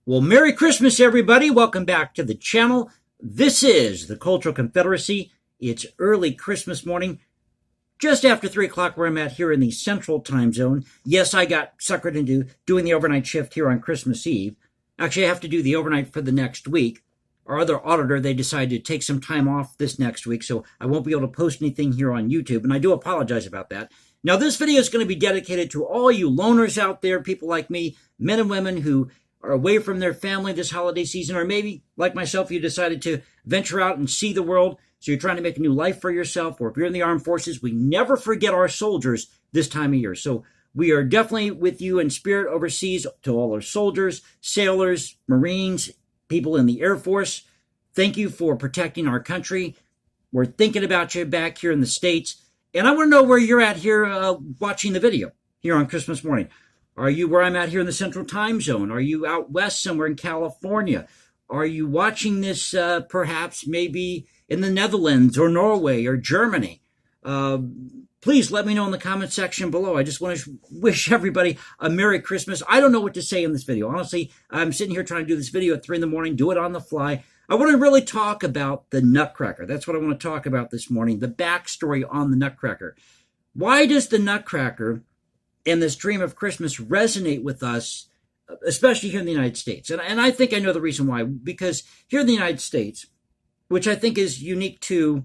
Well, Merry Christmas, everybody. Welcome back to the channel. This is the Cultural Confederacy. It's early Christmas morning, just after 3 o'clock where I'm at here in the Central Time Zone. Yes, I got suckered into doing the overnight shift here on Christmas Eve. Actually, I have to do the overnight for the next week. Our other auditor, they decided to take some time off this next week, so I won't be able to post anything here on YouTube, and I do apologize about that. Now, this video is going to be dedicated to all you loners out there, people like me, men and women who are away from their family this holiday season, or maybe, like myself, you decided to venture out and see the world, so you're trying to make a new life for yourself, or if you're in the armed forces, we never forget our soldiers this time of year. So we are definitely with you in spirit overseas. To all our soldiers, sailors, Marines, people in the Air Force, thank you for protecting our country. We're thinking about you back here in the States, and I want to know where you're at here watching the video here on Christmas morning. Are you where I'm at here in the Central Time Zone? Are you out west somewhere in California? Are you watching this perhaps maybe in the Netherlands or Norway or Germany? Please let me know in the comment section below. I just want to wish everybody a Merry Christmas. I don't know what to say in this video. Honestly, I'm sitting here trying to do this video at 3 in the morning, do it on the fly. I want to really talk about the Nutcracker. That's what I want to talk about this morning, the backstory on the Nutcracker. Why does the Nutcracker and this dream of Christmas resonate with us, especially here in the United States? And I think I know the reason why. Because here in the United States, which I think is unique to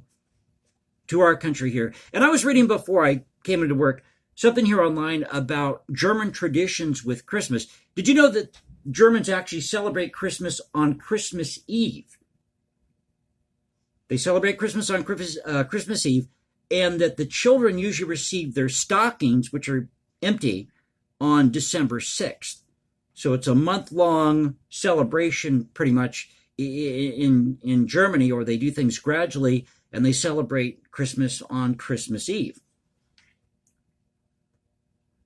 our country here, and I was reading before I came into work something here online about German traditions with Christmas. Did you know that Germans actually celebrate Christmas on Christmas Eve? They celebrate Christmas on Christmas Eve, and that the children usually receive their stockings, which are empty, on December 6th. So it's a month-long celebration pretty much in Germany, or they do things gradually, and they celebrate Christmas on Christmas Eve.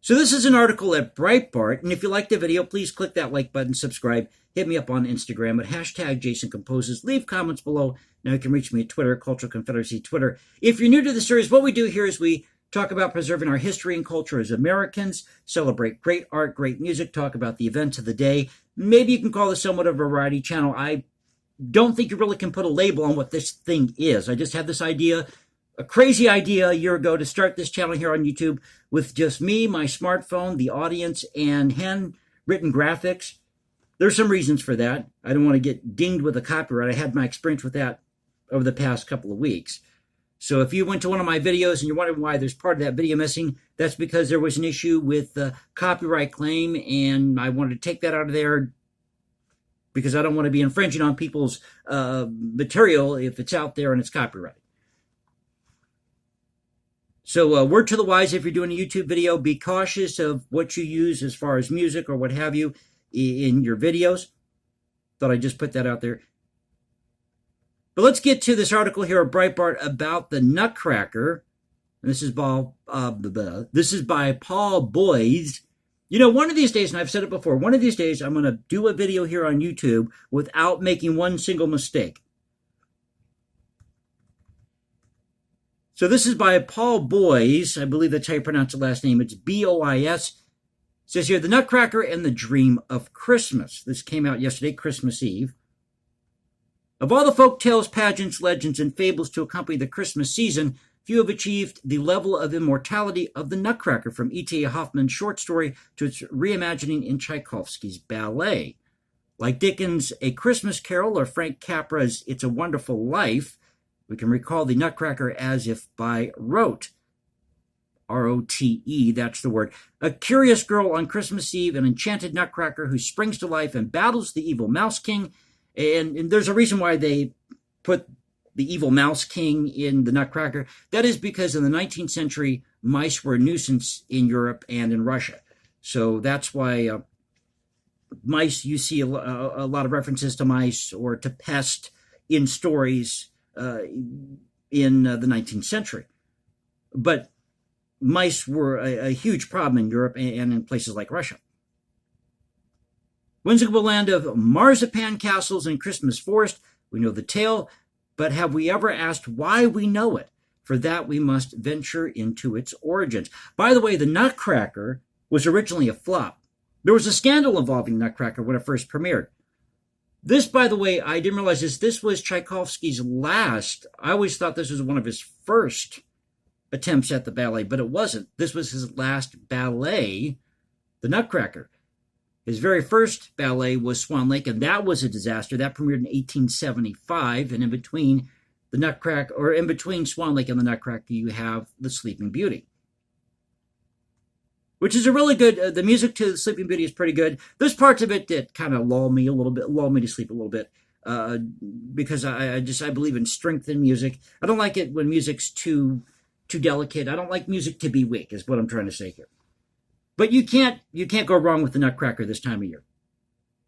So this is an article at Breitbart, and if you like the video, please click that like button, subscribe, hit me up on Instagram at #JasonComposes, leave comments below. Now you can reach me at Twitter, Cultural Confederacy Twitter. If you're new to the series, what we do here is we talk about preserving our history and culture as Americans, celebrate great art, great music, talk about the events of the day. Maybe you can call this somewhat of a variety channel. I don't think you really can put a label on what this thing is. I just had this idea, a crazy idea a year ago, to start this channel here on YouTube with just me, my smartphone, the audience, and handwritten graphics. There's some reasons for that. I don't want to get dinged with a copyright. I had my experience with that over the past couple of weeks. So if you went to one of my videos and you're wondering why there's part of that video missing, that's because there was an issue with the copyright claim, and I wanted to take that out of there because I don't want to be infringing on people's material if it's out there and it's copyrighted. So word to the wise, if you're doing a YouTube video, be cautious of what you use as far as music or what have you in your videos. Thought I'd just put that out there. But let's get to this article here at Breitbart about the Nutcracker. And this is by Paul Boyes. You know, one of these days, and I've said it before, one of these days I'm going to do a video here on YouTube without making one single mistake. So this is by Paul Boyes. I believe that's how you pronounce the last name. It's B-O-I-S. It says here, The Nutcracker and the Dream of Christmas. This came out yesterday, Christmas Eve. Of all the folk tales, pageants, legends, and fables to accompany the Christmas season, few have achieved the level of immortality of the Nutcracker, from E.T.A. Hoffmann's short story to its reimagining in Tchaikovsky's ballet. Like Dickens' A Christmas Carol or Frank Capra's It's a Wonderful Life, we can recall the Nutcracker as if by rote. R-O-T-E, that's the word. A curious girl on Christmas Eve, an enchanted Nutcracker who springs to life and battles the evil Mouse King. And there's a reason why they put the evil Mouse King in the Nutcracker. That is because in the 19th century, mice were a nuisance in Europe and in Russia. So that's why mice, you see a lot of references to mice or to pest in stories in the 19th century. But mice were a huge problem in Europe and in places like Russia. Whimsical land of marzipan castles and Christmas forest, we know the tale, but have we ever asked why we know it? For that we must venture into its origins. By the way, the Nutcracker was originally a flop. There was a scandal involving Nutcracker when it first premiered. This, by the way, I didn't realize this. This was Tchaikovsky's last. I always thought this was one of his first attempts at the ballet, but it wasn't. This was his last ballet, the Nutcracker. His very first ballet was Swan Lake, and that was a disaster. That premiered in 1875, and in between the Nutcracker, or in between Swan Lake and the Nutcracker, you have the Sleeping Beauty, which is a really good. The music to the Sleeping Beauty is pretty good. There's parts of it that kind of lull me to sleep a little bit, because I believe in strength in music. I don't like it when music's too delicate. I don't like music to be weak, is what I'm trying to say here. But you can't go wrong with the Nutcracker this time of year,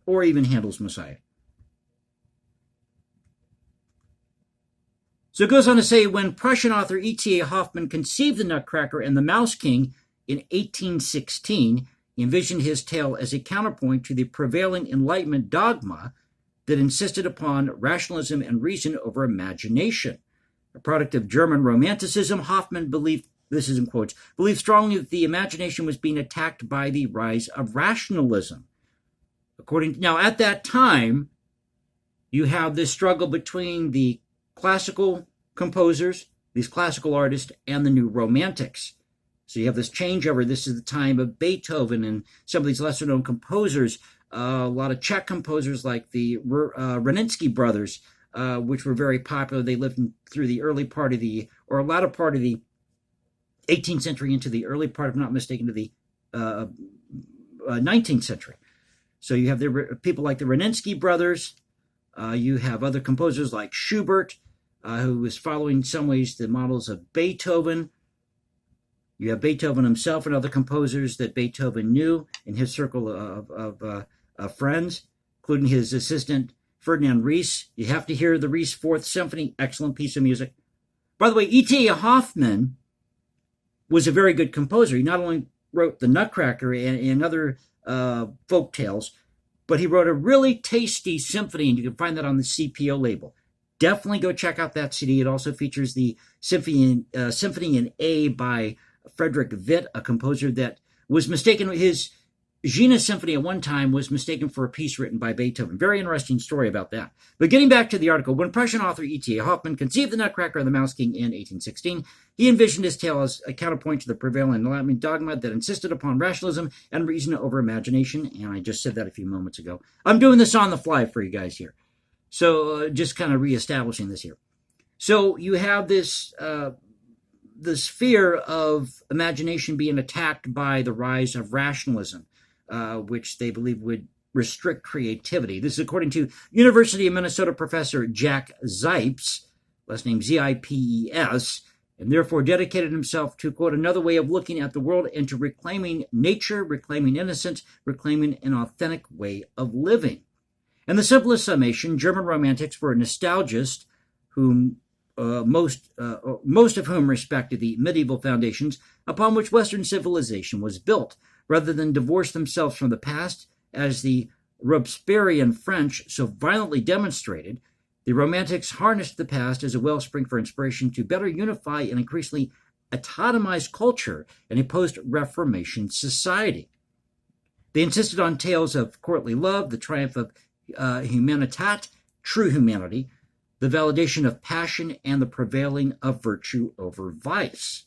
or even Handel's Messiah. So it goes on to say, when Prussian author E.T.A. Hoffmann conceived the Nutcracker and the Mouse King in 1816, he envisioned his tale as a counterpoint to the prevailing Enlightenment dogma that insisted upon rationalism and reason over imagination. A product of German Romanticism, Hoffmann believed, this is in quotes, believed strongly that the imagination was being attacked by the rise of rationalism. Now, at that time, you have this struggle between the classical composers, these classical artists, and the new romantics. So you have this changeover. This is the time of Beethoven and some of these lesser-known composers, a lot of Czech composers like the Reninsky brothers, which were very popular. They lived through the early part of the, or a latter part of the 18th century into the early part, if not mistaken, to the 19th century. So you have the people like the Reninsky brothers. You have other composers like Schubert, who was following in some ways the models of Beethoven. You have Beethoven himself and other composers that Beethoven knew in his circle of friends, including his assistant Ferdinand Ries. You have to hear the Ries Fourth Symphony, excellent piece of music. By the way, E.T.A. Hoffmann was a very good composer. He not only wrote the Nutcracker and other folk tales, but he wrote a really tasty symphony, and you can find that on the CPO label. Definitely go check out that CD. It also features the Symphony in A by Frederick Witt, a composer that was mistaken. His Gina Symphony at one time was mistaken for a piece written by Beethoven. Very interesting story about that. But getting back to the article, when Prussian author E.T.A. Hoffmann conceived the Nutcracker and the Mouse King in 1816, he envisioned his tale as a counterpoint to the prevailing Enlightenment dogma that insisted upon rationalism and reason over imagination. And I just said that a few moments ago. I'm doing this on the fly for you guys here. So just kind of reestablishing this here. So you have this fear of imagination being attacked by the rise of rationalism, which they believe would restrict creativity. This is according to University of Minnesota professor Jack Zipes, last name Zipes, and therefore dedicated himself to, quote, another way of looking at the world and to reclaiming nature, reclaiming innocence, reclaiming an authentic way of living. In the simplest summation, German romantics were nostalgists whom most of whom respected the medieval foundations upon which Western civilization was built. Rather than divorce themselves from the past, as the Robespierrean French so violently demonstrated, the Romantics harnessed the past as a wellspring for inspiration to better unify an increasingly autonomized culture in a post-Reformation society. They insisted on tales of courtly love, the triumph of humanitat, true humanity, the validation of passion, and the prevailing of virtue over vice.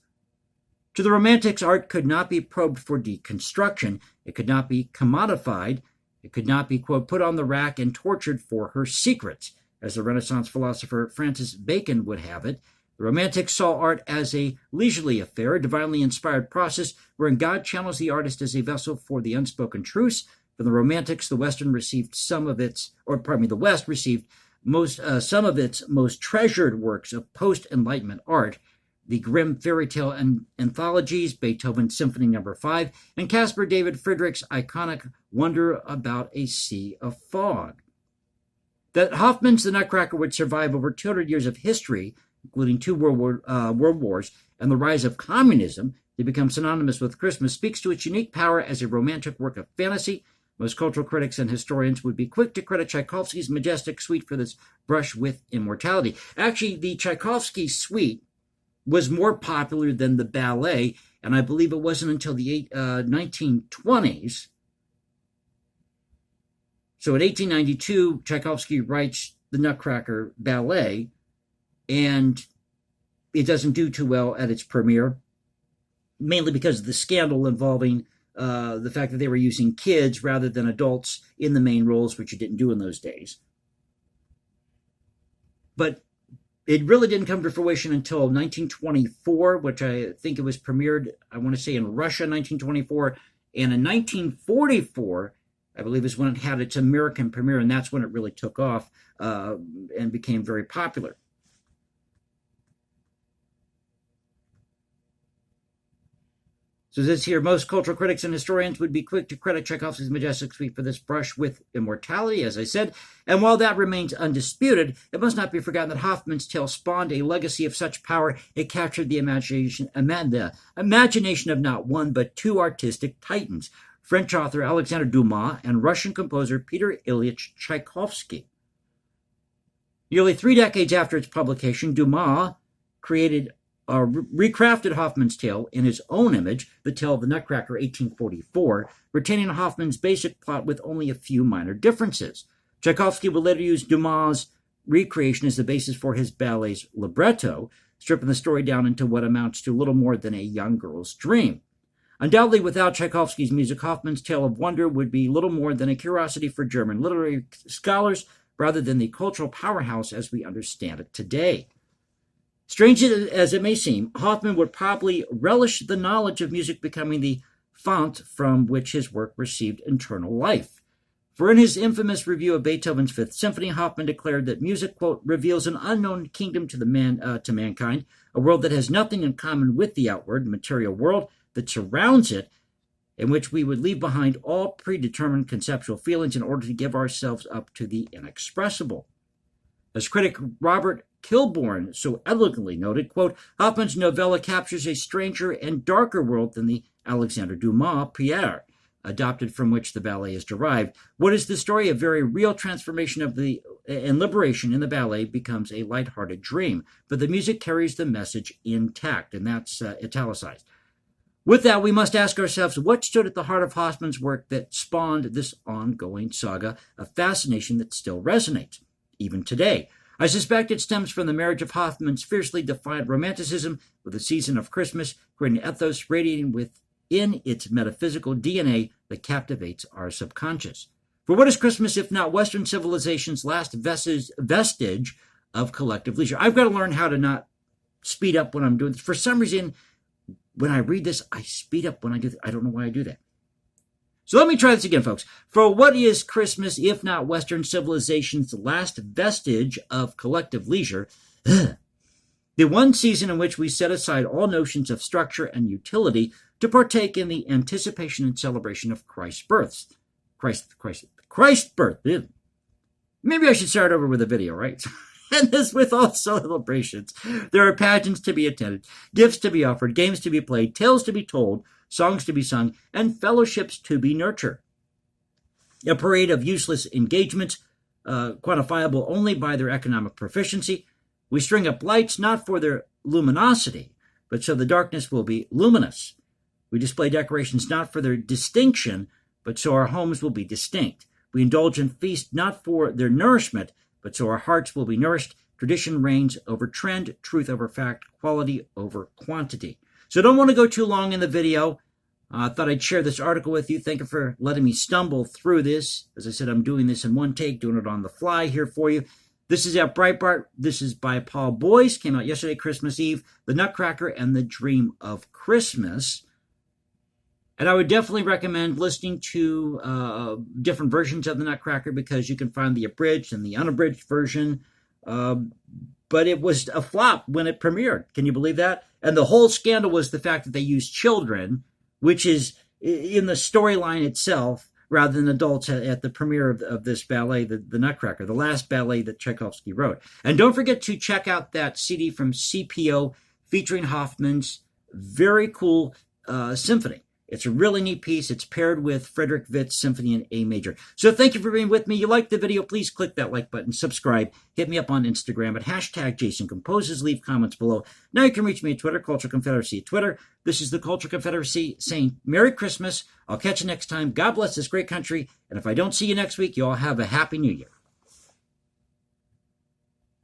To the Romantics, art could not be probed for deconstruction. It could not be commodified. It could not be, quote, put on the rack and tortured for her secrets. As the Renaissance philosopher Francis Bacon would have it, the Romantics saw art as a leisurely affair, a divinely inspired process wherein God channels the artist as a vessel for the unspoken truths. From the Romantics, the West received some of its most treasured works of post-Enlightenment art, the grim fairy tale anthologies, Beethoven's Symphony No. 5, and Caspar David Friedrich's iconic Wonder About a Sea of Fog. That Hoffmann's The Nutcracker would survive over 200 years of history, including two world wars, and the rise of communism to become synonymous with Christmas, speaks to its unique power as a romantic work of fantasy. Most cultural critics and historians would be quick to credit Tchaikovsky's majestic suite for this brush with immortality. Actually, the Tchaikovsky suite was more popular than the ballet, and I believe it wasn't until the 1920s. So in 1892, Tchaikovsky writes the Nutcracker ballet, and it doesn't do too well at its premiere, mainly because of the scandal involving the fact that they were using kids rather than adults in the main roles, which you didn't do in those days. But it really didn't come to fruition until 1924, which I think it was premiered, I want to say, in Russia in 1924. And in 1944, I believe, is when it had its American premiere, and that's when it really took off and became very popular. So this here, most cultural critics and historians would be quick to credit Tchaikovsky's majestic suite for this brush with immortality, as I said. And while that remains undisputed, it must not be forgotten that Hoffmann's tale spawned a legacy of such power it captured the imagination of not one but two artistic titans, French author Alexander Dumas and Russian composer Peter Ilyich Tchaikovsky. Nearly 3 decades after its publication, Dumas recrafted Hoffmann's tale in his own image, the tale of the Nutcracker, 1844, retaining Hoffmann's basic plot with only a few minor differences. Tchaikovsky would later use Dumas' recreation as the basis for his ballet's libretto, stripping the story down into what amounts to little more than a young girl's dream. Undoubtedly, without Tchaikovsky's music, Hoffmann's Tale of Wonder would be little more than a curiosity for German literary scholars rather than the cultural powerhouse as we understand it today. Strange as it may seem, Hoffmann would probably relish the knowledge of music becoming the font from which his work received eternal life. For in his infamous review of Beethoven's Fifth Symphony, Hoffmann declared that music, quote, reveals an unknown kingdom to mankind, a world that has nothing in common with the outward, material world that surrounds it, in which we would leave behind all predetermined conceptual feelings in order to give ourselves up to the inexpressible. As critic Robert Kilbourne so elegantly noted, quote, Hoffmann's novella captures a stranger and darker world than the Alexander Dumas Pierre, adopted from which the ballet is derived. What is the story of very real transformation and liberation in the ballet becomes a lighthearted dream, but the music carries the message intact, and that's italicized. With that, we must ask ourselves what stood at the heart of Hoffmann's work that spawned this ongoing saga of fascination that still resonates, even today. I suspect it stems from the marriage of Hoffmann's fiercely defiant romanticism with the season of Christmas, creating an ethos radiating within its metaphysical DNA that captivates our subconscious. For what is Christmas if not Western civilization's last vestige of collective leisure? I've got to learn how to not speed up when I'm doing this. For some reason, when I read this, I speed up when I do this. I don't know why I do that. So let me try this again, folks. For what is Christmas, if not Western civilization's last vestige of collective leisure? The one season in which we set aside all notions of structure and utility to partake in the anticipation and celebration of Christ's birth. Christ's birth. Maybe I should start over with a video, right? And as with all celebrations, there are pageants to be attended, gifts to be offered, games to be played, tales to be told, songs to be sung, and fellowships to be nurtured. A parade of useless engagements, quantifiable only by their economic proficiency. We string up lights not for their luminosity, but so the darkness will be luminous. We display decorations not for their distinction, but so our homes will be distinct. We indulge in feasts not for their nourishment, but so our hearts will be nourished. Tradition reigns over trend, truth over fact, quality over quantity. So I don't want to go too long in the video. I thought I'd share this article with you. Thank you for letting me stumble through this. As I said, I'm doing this in one take, doing it on the fly here for you. This is at Breitbart. This is by Paul Boyce. Came out yesterday, Christmas Eve. The Nutcracker and the Dream of Christmas. And I would definitely recommend listening to different versions of the Nutcracker because you can find the abridged and the unabridged version. But it was a flop when it premiered. Can you believe that? And the whole scandal was the fact that they used children, which is in the storyline itself, rather than adults at the premiere of this ballet, the Nutcracker, the last ballet that Tchaikovsky wrote. And don't forget to check out that CD from CPO featuring Hoffmann's very cool symphony. It's a really neat piece. It's paired with Frederick Witt's Symphony in A major. So thank you for being with me. You liked the video, please click that like button, subscribe, hit me up on Instagram at hashtag Jason Composes, leave comments below. Now you can reach me at Twitter, Cultural Confederacy at Twitter. This is the Cultural Confederacy saying Merry Christmas. I'll catch you next time. God bless this great country. And if I don't see you next week, you all have a Happy New Year.